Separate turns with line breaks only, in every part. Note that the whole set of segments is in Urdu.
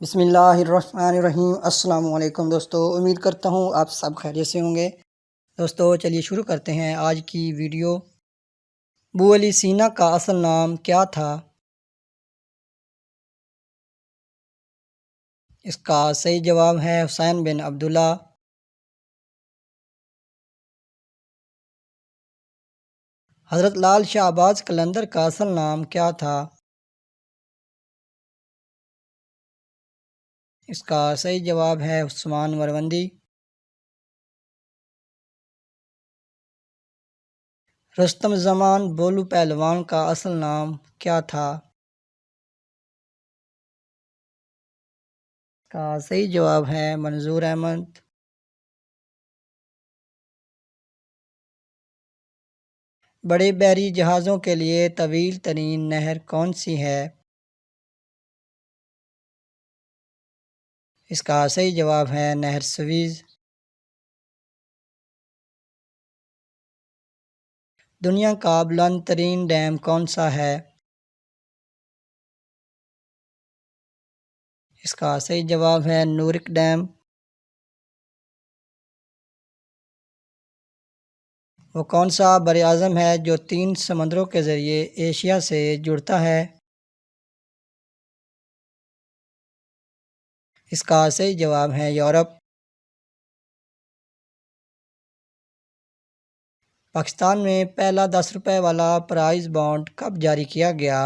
بسم اللہ الرحمن الرحیم۔ السلام علیکم دوستو، امید کرتا ہوں آپ سب خیریت سے ہوں گے۔ دوستو چلیے شروع کرتے ہیں آج کی ویڈیو۔ ابو علی سینا کا اصل نام کیا تھا؟ اس کا صحیح جواب ہے حسین بن عبداللہ۔ حضرت لال شاہ عباس قلندر کا اصل نام کیا تھا؟ اس کا صحیح جواب ہے عثمان مروندی۔ رستم زمان بولو پہلوان کا اصل نام کیا تھا؟ اس کا صحیح جواب ہے منظور احمد۔ بڑے بحری جہازوں کے لیے طویل ترین نہر کون سی ہے؟ اس کا صحیح جواب ہے نہر سویز۔ دنیا کا بلند ترین ڈیم کون سا ہے؟ اس کا صحیح جواب ہے نورک ڈیم۔ وہ کون سا براعظم ہے جو 3 سمندروں کے ذریعے ایشیا سے جڑتا ہے؟ اس کا صحیح جواب ہے یورپ۔ پاکستان میں پہلا 10 روپے والا پرائز بانڈ کب جاری کیا گیا؟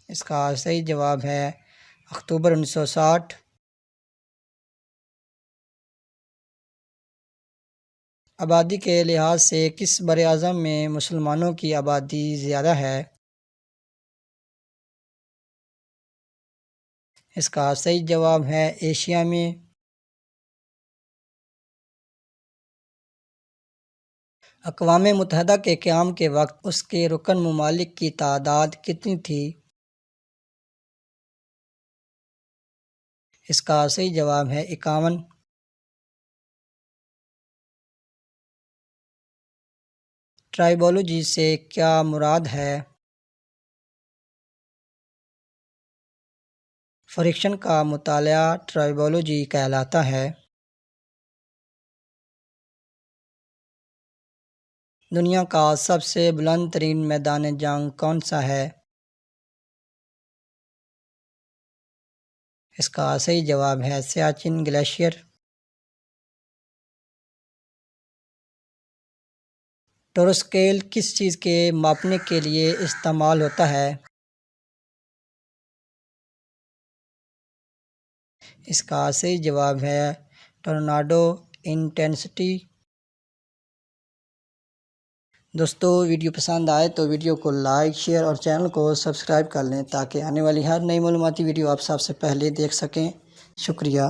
اس کا صحیح جواب ہے اکتوبر 1960۔ آبادی کے لحاظ سے کس براعظم میں مسلمانوں کی آبادی زیادہ ہے؟ اس کا صحیح جواب ہے ایشیا میں۔ اقوام متحدہ کے قیام کے وقت اس کے رکن ممالک کی تعداد کتنی تھی؟ اس کا صحیح جواب ہے 51۔ ٹرائبالوجی سے کیا مراد ہے؟ فرکشن کا مطالعہ ٹرائبالوجی کہلاتا ہے۔ دنیا کا سب سے بلند ترین میدان جنگ کون سا ہے؟ اس کا صحیح جواب ہے سیاچن گلیشیئر۔ ٹورو اسکیل کس چیز کے ماپنے کے لیے استعمال ہوتا ہے؟ اس کا صحیح جواب ہے ٹورناڈو انٹینسٹی۔ دوستو ویڈیو پسند آئے تو ویڈیو کو لائک شیئر اور چینل کو سبسکرائب کر لیں تاکہ آنے والی ہر نئی معلوماتی ویڈیو آپ سب سے پہلے دیکھ سکیں۔ شکریہ۔